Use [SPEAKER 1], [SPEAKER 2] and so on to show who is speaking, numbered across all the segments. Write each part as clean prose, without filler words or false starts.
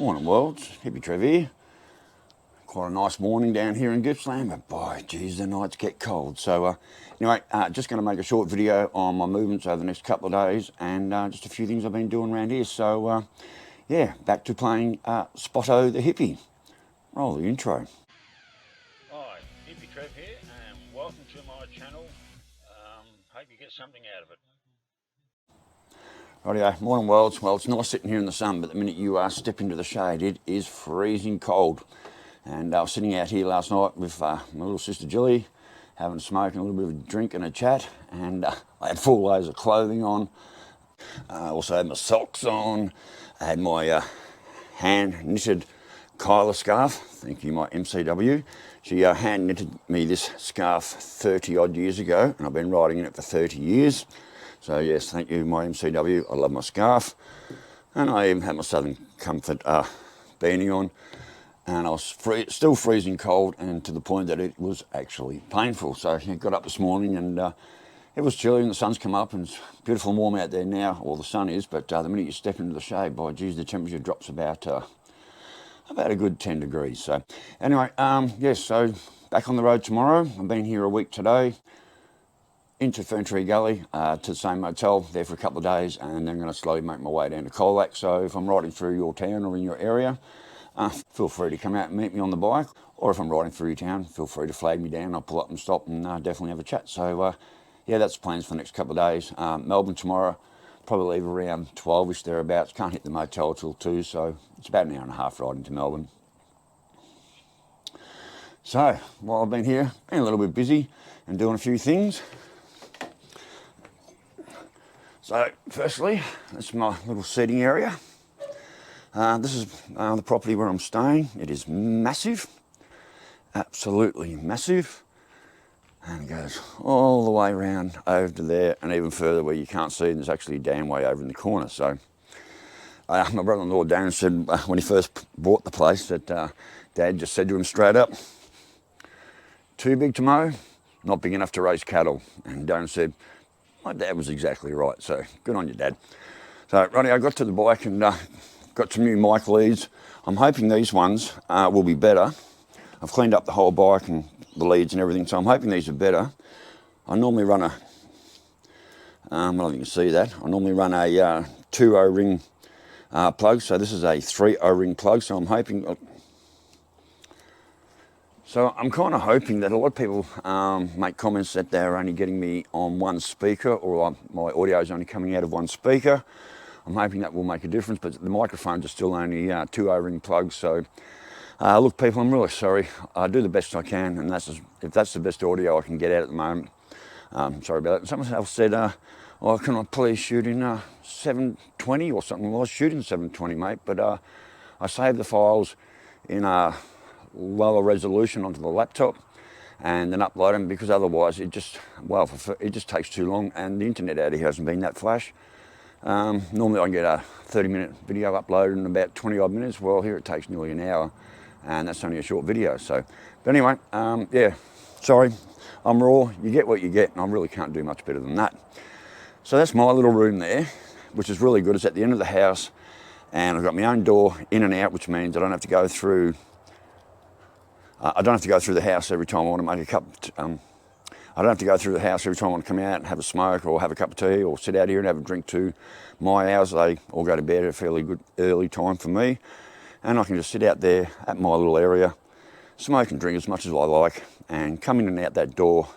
[SPEAKER 1] Morning worlds, Hippie Trev here. Quite a nice morning down here in Gippsland, but boy, geez, the nights get cold. So anyway, just going to make a short video on my movements over the next couple of days and just a few things I've been doing around here. So yeah, back to playing Spotto the Hippie. Roll the intro.
[SPEAKER 2] Hi, Hippie Trev here, and welcome to my channel. Hope you get something out of it.
[SPEAKER 1] Rightio, morning worlds. Well, it's nice sitting here in the sun, but the minute you step into the shade, it is freezing cold. And I was sitting out here last night with my little sister Jilly, having a smoke and a little bit of a drink and a chat, and I had full layers of clothing on. I also had my socks on. I had my hand knitted Kyla scarf. Thank you, my MCW. She hand knitted me this scarf 30 odd years ago, and I've been riding in it for 30 years. So yes, thank you, my MCW. I love my scarf. And I even had my Southern Comfort beanie on. And I was still freezing cold, and to the point that it was actually painful. So I got up this morning and it was chilly and the sun's come up and it's beautiful and warm out there now, or the sun is, but the minute you step into the shade, by geez, the temperature drops about a good 10 degrees. So anyway, yes, so back on the road tomorrow. I've been here a week today, into Ferntree Gully, to the same motel, there for a couple of days, and then I'm going to slowly make my way down to Colac. So if I'm riding through your town or in your area, feel free to come out and meet me on the bike, or if I'm riding through your town, feel free to flag me down. I'll pull up and stop and definitely have a chat. So yeah, that's plans for the next couple of days. Melbourne tomorrow, probably leave around 12ish thereabouts. Can't hit the motel till 2, so it's about an hour and a half riding to Melbourne. So while I've been here, been a little bit busy and doing a few things. So firstly, that's my little seating area. This is the property where I'm staying. It is massive, absolutely massive, and it goes all the way around over to there and even further where you can't see, and there's actually a dam way over in the corner. So my brother-in-law Darren said when he first bought the place that Dad just said to him straight up, too big to mow, not big enough to raise cattle. And Darren said, my dad was exactly right, so good on you, Dad. So Ronnie, I got to the bike and got some new mic leads. I'm hoping these ones will be better. I've cleaned up the whole bike and the leads and everything, so I'm hoping these are better. I normally run a, I don't think you can see that, I normally run a 2 O-ring plug, so this is a 3 O-ring plug, so I'm hoping, I'm kind of hoping that a lot of people make comments that they're only getting me on one speaker, or my audio is only coming out of one speaker. I'm hoping that will make a difference, but the microphones are still only 2 O-ring plugs. So look people, I'm really sorry. I do the best I can, and if that's the best audio I can get out at the moment. Sorry about that. Someone else said, oh, can I please shoot in 720 or something? Well, I was shooting 720, mate, but I saved the files in lower resolution onto the laptop and then upload them, because otherwise it just takes too long, and the internet out here hasn't been that flash. Normally I can get a 30-minute video uploaded in about 20 odd minutes. Well, here it takes nearly an hour, and that's only a short video. So, but anyway, yeah, sorry, I'm raw. You get what you get, and I really can't do much better than that. So that's my little room there, which is really good. It's at the end of the house, and I've got my own door in and out, which means I don't have to go through the house every time I want to make a cup. I don't have to go through the house every time I want to come out and have a smoke or have a cup of tea or sit out here and have a drink to my hours. They all go to bed at a fairly good early time for me. And I can just sit out there at my little area, smoke and drink as much as I like, and come in and out that door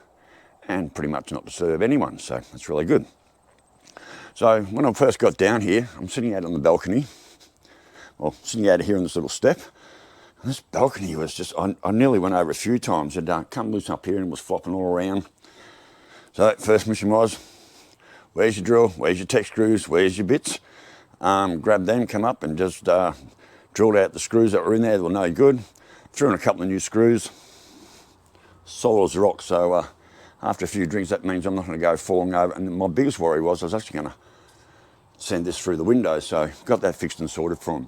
[SPEAKER 1] and pretty much not disturb anyone. So that's really good. So when I first got down here, I'm sitting out on the balcony, well, sitting out here on this little step. And this balcony was just, I nearly went over a few times. It come loose up here and was flopping all around. So first mission was, where's your drill? Where's your tech screws? Where's your bits? Grabbed them, come up and just drilled out the screws that were in there that were no good. Threw in a couple of new screws, solid as a rock. So after a few drinks, that means I'm not going to go falling over. And my biggest worry was I was actually going to send this through the window. So got that fixed and sorted for them.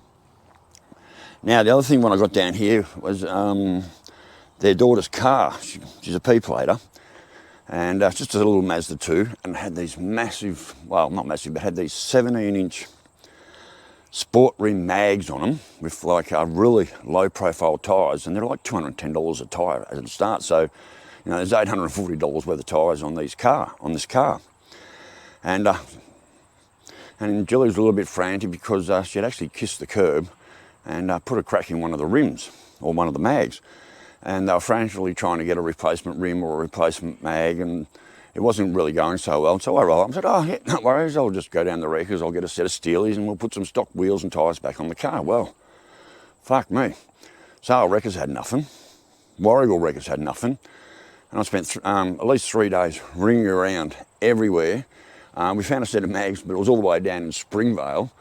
[SPEAKER 1] Now, the other thing when I got down here was their daughter's car. She's a P-plater, and just a little Mazda 2, and had these massive, well, not massive, but had these 17-inch sport rim mags on them with like really low profile tyres, and they're like $210 a tyre at the start. So, you know, there's $840 worth of tyres on this car. And Julie was a little bit frantic because she had actually kissed the curb and put a crack in one of the rims, or one of the mags. And they were frantically trying to get a replacement rim or a replacement mag, and it wasn't really going so well. So I rolled up and said, oh, yeah, no worries, I'll just go down the Wreckers, I'll get a set of Steelies and we'll put some stock wheels and tyres back on the car. Well, fuck me. Sale Wreckers had nothing. Warragul Wreckers had nothing. And I spent at least 3 days ringing around everywhere. We found a set of mags, but it was all the way down in Springvale.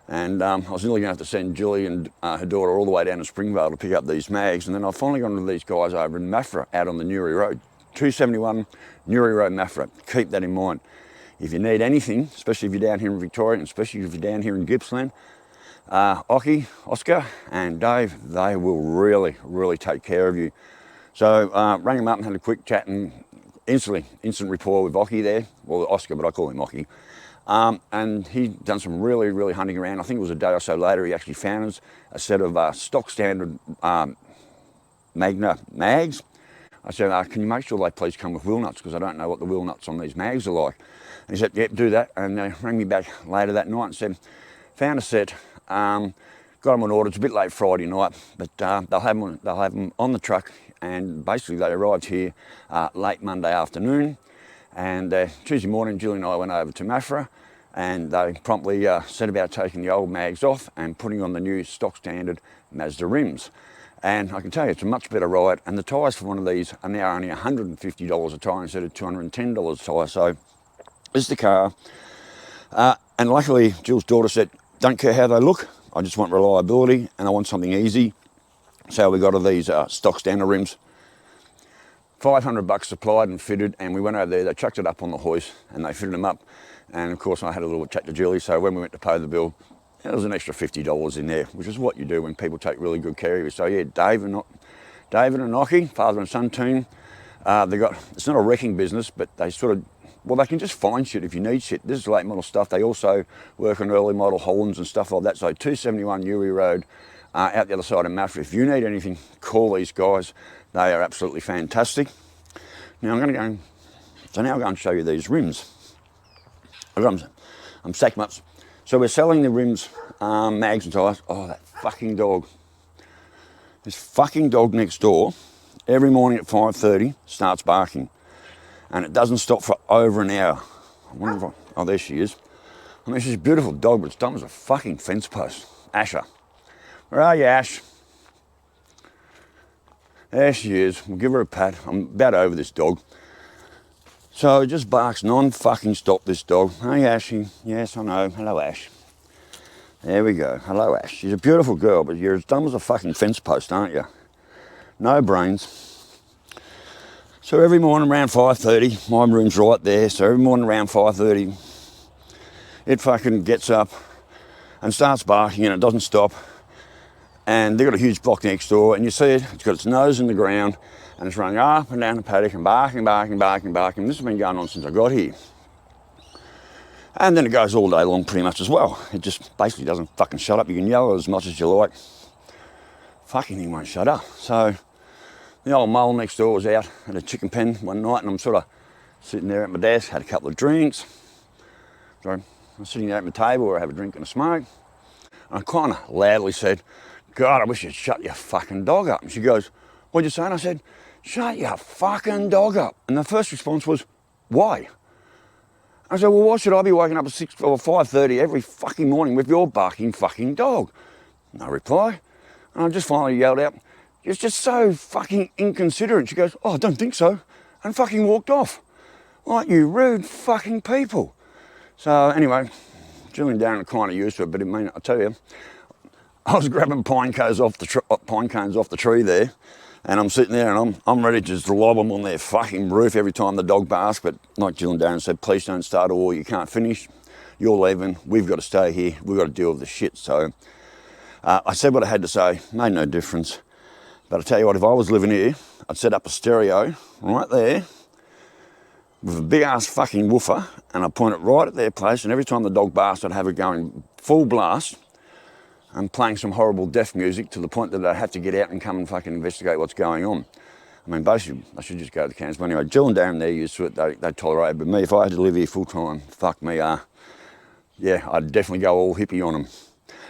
[SPEAKER 1] And I was nearly going to have to send Julie and her daughter all the way down to Springvale to pick up these mags. And then I finally got into these guys over in Maffra, out on the Newry Road. 271 Newry Road, Maffra. Keep that in mind. If you need anything, especially if you're down here in Victoria, and especially if you're down here in Gippsland, Ockie, Oscar and Dave, they will really, really take care of you. So rang him up and had a quick chat, and instant rapport with Ockie there, well, Oscar, but I call him Ockie. And he'd done some really, really hunting around. I think it was a day or so later he actually found us a set of stock standard Magna mags. I said, can you make sure they please come with wheel nuts, because I don't know what the wheel nuts on these mags are like. And he said, yep, do that. And they rang me back later that night and said, found a set, got them on order. It's a bit late Friday night, but they'll have them on the truck, and basically they arrived here late Monday afternoon. And Tuesday morning, Julie and I went over to Maffra, and they promptly set about taking the old mags off and putting on the new stock standard Mazda rims. And I can tell you, it's a much better ride, and the tyres for one of these are now only $150 a tyre instead of $210 a tyre. So this is the car. And luckily, Jill's daughter said, don't care how they look, I just want reliability and I want something easy. So we got her these stock standard rims. $500 supplied and fitted, and we went over there, they chucked it up on the hoist and they fitted them up. And of course I had a little chat to Julie, so when we went to pay the bill, there was an extra $50 in there, which is what you do when people take really good care of you. So yeah, David and Ockie, father and son team, it's not a wrecking business, but they sort of, well, they can just find shit if you need shit. This is late model stuff. They also work on early model Hollands and stuff like that. So 271 Newry Road, out the other side of Maffra. If you need anything, call these guys. They are absolutely fantastic. Now I'm going to go, so now I'm going to show you these rims. I'm stacking them up. So we're selling the rims, mags and tyres. Oh, that fucking dog. This fucking dog next door, every morning at 5:30, starts barking. And it doesn't stop for over an hour. I wonder if oh, there she is. I mean, she's a beautiful dog, but it's dumb as a fucking fence post. Asher. Where are you, Ash? There she is. We'll give her a pat. I'm about over this dog. So it just barks non-fucking stop, this dog. Hey, Ashy. Yes, I know. Hello, Ash. There we go. Hello, Ash. She's a beautiful girl, but you're as dumb as a fucking fence post, aren't you? No brains. So every morning around 5:30, my room's right there, so every morning around 5:30, it fucking gets up and starts barking, and it doesn't stop. And they've got a huge block next door, and you see it, it's got its nose in the ground, and it's running up and down the paddock and barking. This has been going on since I got here. And then it goes all day long pretty much as well. It just basically doesn't fucking shut up. You can yell as much as you like. Fucking thing won't shut up. So the old mole next door was out at a chicken pen one night, and I'm sort of sitting there at my desk, had a couple of drinks. So I'm sitting there at my table where I have a drink and a smoke. And I kind of loudly said, God, I wish you'd shut your fucking dog up. And she goes, what'd you say? And I said, shut your fucking dog up. And the first response was, why? I said, well, why should I be waking up at 6 or 5:30 every fucking morning with your barking fucking dog? No reply. And I just finally yelled out, it's just so fucking inconsiderate. She goes, oh, I don't think so. And fucking walked off. Like, you rude fucking people. So anyway, Julie and Darren are kind of used to it, but I mean, I tell you, I was grabbing pine cones off the tree there, and I'm sitting there and I'm ready to just lob them on their fucking roof every time the dog barks. But like Jill and Darren said, please don't start a war. You can't finish. You're leaving. We've got to stay here. We've got to deal with the shit. So I said what I had to say. Made no difference. But I tell you what, if I was living here, I'd set up a stereo right there with a big ass fucking woofer, and I'd point it right at their place, and every time the dog barks, I'd have it going full blast. and playing some horrible death music to the point that I have to get out and come and fucking investigate what's going on. I mean, basically, I should just go to the cans. But anyway, Jill and Darren, they're used to it. They tolerate it. But me, if I had to live here full time, fuck me, yeah, I'd definitely go all hippie on them.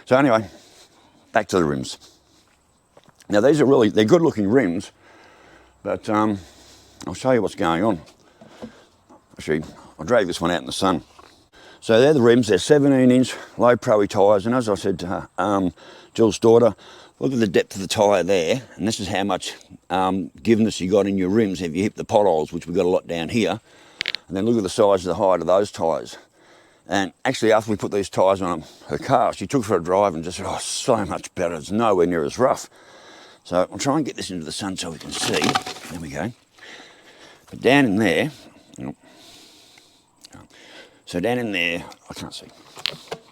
[SPEAKER 1] So anyway, back to the rims. Now these are they're good looking rims, but I'll show you what's going on. Actually, I'll drag this one out in the sun. So they're the rims, they're 17-inch low pro tyres, and as I said to Jill's daughter, look at the depth of the tyre there, and this is how much giveness you got in your rims if you hit the potholes, which we've got a lot down here. And then look at the size of the height of those tyres. And actually, after we put these tyres on her car, she took for a drive and just said, oh, so much better, it's nowhere near as rough. So I'll try and get this into the sun so we can see. There we go. But down in there, so down in there, I can't see.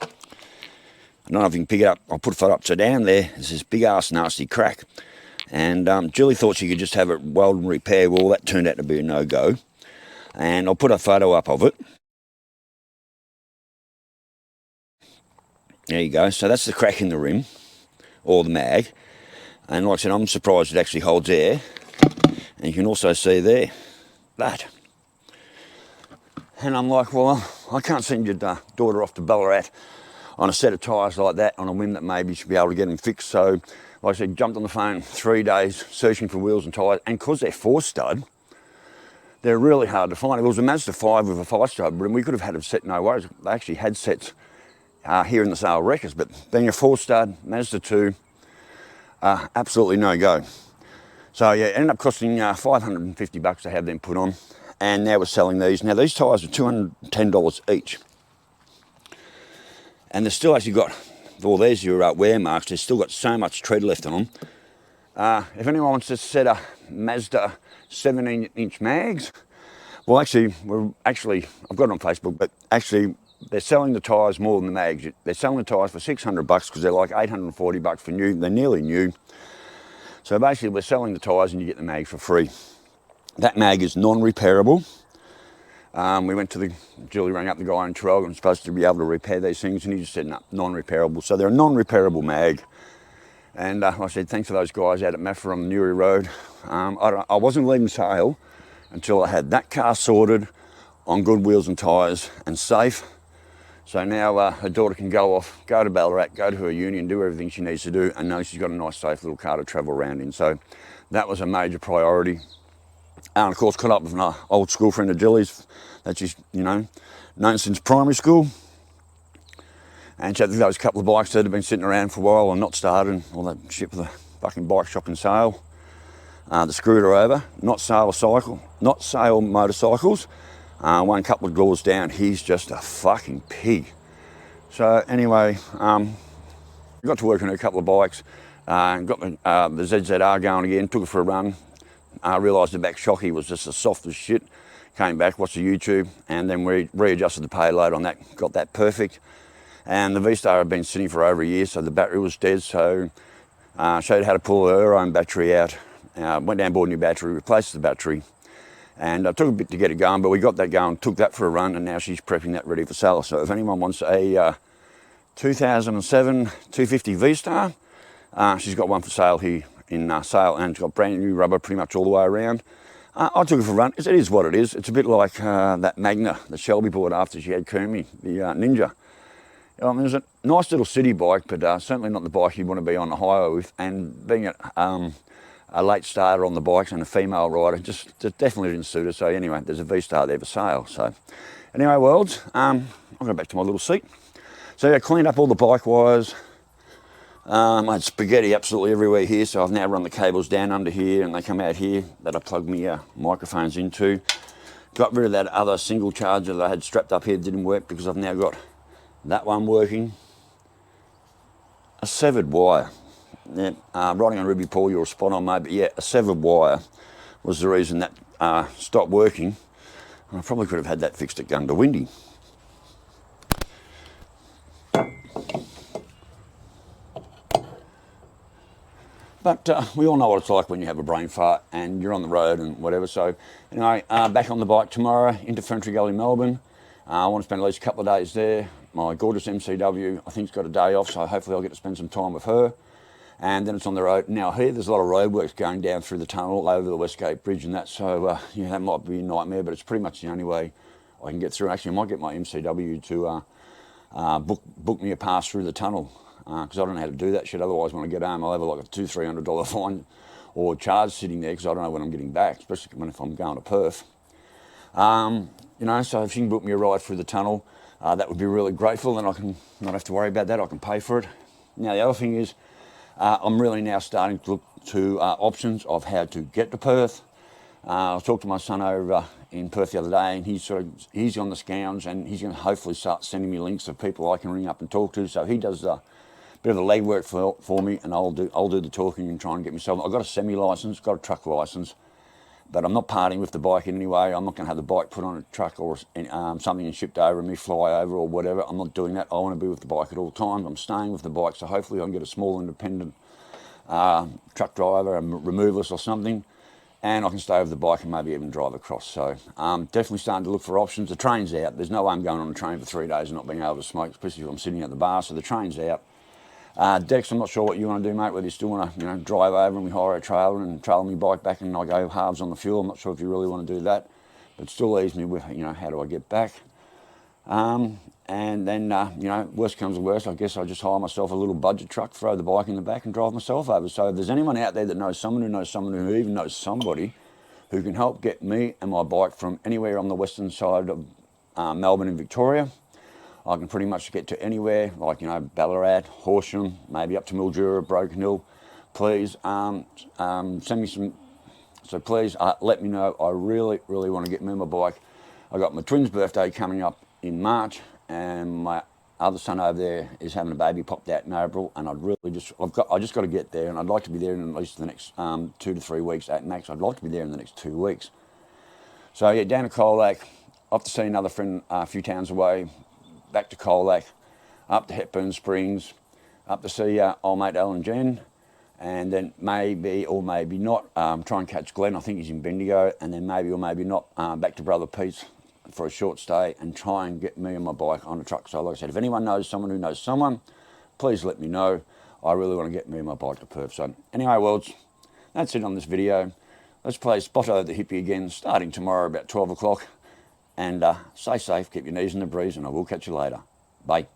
[SPEAKER 1] I don't know if you can pick it up. I'll put a photo up. So down there, there's this big ass nasty crack. And Julie thought she could just have it welded and repaired. Well, that turned out to be a no-go. And I'll put a photo up of it. There you go. So that's the crack in the rim, or the mag. And like I said, I'm surprised it actually holds air. And you can also see there, that. And I'm like, well, I can't send your daughter off to Ballarat on a set of tyres like that on a whim that maybe she'll be able to get them fixed. So, like I said, jumped on the phone 3 days searching for wheels and tyres. And because they're 4-stud, they're really hard to find. It was a Mazda 5 with a 5-stud, and we could have had a set, no worries. They actually had sets here in the sale records, but being a 4-stud, Mazda 2, absolutely no go. So yeah, it ended up costing $550 to have them put on. And now we're selling these. Now these tyres are $210 each. And they've still actually got, well, there's your wear marks. They've still got so much tread left on them. If anyone wants to set a Mazda 17-inch mags, well, actually, I've got it on Facebook, but actually, they're selling the tyres more than the mags. They're selling the tyres for $600 because they're like $840 for new. They're nearly new. So basically, we're selling the tyres and you get the mag for free. That mag is non-repairable. We went to Julie rang up the guy in Traralgon, I'm supposed to be able to repair these things, and he just said, no, non-repairable. So they're a non-repairable mag. And I said, thanks to those guys out at Maffra on the Newry Road. I wasn't leaving Sale until I had that car sorted on good wheels and tyres and safe. So now her daughter can go off, go to Ballarat, go to her uni and do everything she needs to do, and know she's got a nice, safe little car to travel around in. So that was a major priority. And of course, caught up with an old school friend of Jillie's that she's, known since primary school. And she had those couple of bikes that had been sitting around for a while and not started, and all that shit with the fucking bike shop in Sale. That screwed her over. Not Sale motorcycles. One couple of doors down, he's just a fucking pig. So anyway, got to work on a couple of bikes. Got the ZZR going again, took it for a run. Realised the back shocky was just as soft as shit. Came back, watched the YouTube, and then readjusted the payload on that, got that perfect. And the V-Star had been sitting for over a year, so the battery was dead, so showed how to pull her own battery out. Went down, bought a new battery, replaced the battery, and took a bit to get it going, but we got that going, took that for a run, and now she's prepping that ready for sale. So if anyone wants a 2007 250 V-Star, she's got one for sale here in Sale, and it's got brand new rubber pretty much all the way around. I took it for a run. It is what it is. It's a bit like that Magna that Shelby bought after she had Kermie, the Ninja. I mean, it's a nice little city bike, but certainly not the bike you'd want to be on the highway with. And being a late starter on the bikes and a female rider, just definitely didn't suit her. So anyway, there's a V-Star there for sale. So anyway, worlds, I'll go back to my little seat. So I cleaned up all the bike wires. I had spaghetti absolutely everywhere here, so I've now run the cables down under here and they come out here that I plug my microphones into. Got rid of that other single charger that I had strapped up here, didn't work, because I've now got that one working. A severed wire. Yeah, riding on Ruby Paul, you're spot on, mate, but yeah, a severed wire was the reason that stopped working. I probably could have had that fixed at Gundawindi. But we all know what it's like when you have a brain fart and you're on the road and whatever. So anyway, back on the bike tomorrow into Ferntree Gully, Melbourne. I want to spend at least a couple of days there. my gorgeous MCW, I think, has got a day off, so hopefully I'll get to spend some time with her. And then it's on the road. Now here, there's a lot of roadworks going down through the tunnel over the Westgate Bridge and that, so yeah, that might be a nightmare, but it's pretty much the only way I can get through. Actually, I might get my MCW to book me a pass through the tunnel, because I don't know how to do that shit. Otherwise, when I get home, I'll have like a $200-300 fine or charge sitting there, because I don't know when I'm getting back, especially if I'm going to Perth. You know, so if you can book me a ride through the tunnel, that would be really grateful, then I can not have to worry about that. I can pay for it. Now, the other thing is, I'm really now starting to look to options of how to get to Perth. I talked to my son over in Perth the other day, and he's on the scams, and he's going to hopefully start sending me links of people I can ring up and talk to. So he does a bit of the legwork for me, and I'll do the talking and try and get myself. I've got a semi-license, got a truck license, but I'm not parting with the bike in any way. I'm not going to have the bike put on a truck or something and shipped over and me fly over or whatever. I'm not doing that. I want to be with the bike at all times. I'm staying with the bike, so hopefully I can get a small independent truck driver, a removalist or something, and I can stay with the bike and maybe even drive across. So definitely starting to look for options. The train's out. There's no way I'm going on a train for 3 days and not being able to smoke, especially if I'm sitting at the bar, so the train's out. Dex, I'm not sure what you want to do, mate, whether you still want to, drive over and we hire a trailer and trail my bike back and I go halves on the fuel. I'm not sure if you really want to do that, but still leaves me with, how do I get back? And then, worst comes to worst, I guess I just hire myself a little budget truck, throw the bike in the back and drive myself over. So if there's anyone out there that knows someone who even knows somebody who can help get me and my bike from anywhere on the western side of Melbourne and Victoria, I can pretty much get to anywhere, like, Ballarat, Horsham, maybe up to Mildura, Broken Hill. Please send me some, so please let me know. I really, really want to get me my bike. I got my twin's birthday coming up in March, and my other son over there is having a baby popped out in April, and I just got to get there, and I'd like to be there in at least the next 2 to 3 weeks at max. I'd like to be there in the next 2 weeks. So yeah, down to Colac, off to see another friend a few towns away, back to Colac, up to Hepburn Springs, up to see old mate Alan Jen, and then maybe or maybe not try and catch Glenn. I think he's in Bendigo, and then maybe or maybe not back to Brother Pete's for a short stay and try and get me and my bike on a truck. So like I said, if anyone knows someone who knows someone, please let me know. I really want to get me and my bike to Perth. So anyway, worlds, that's it on this video. Let's play Spotto the Hippie again, starting tomorrow about 12 o'clock. And stay safe, keep your knees in the breeze, and I will catch you later. Bye.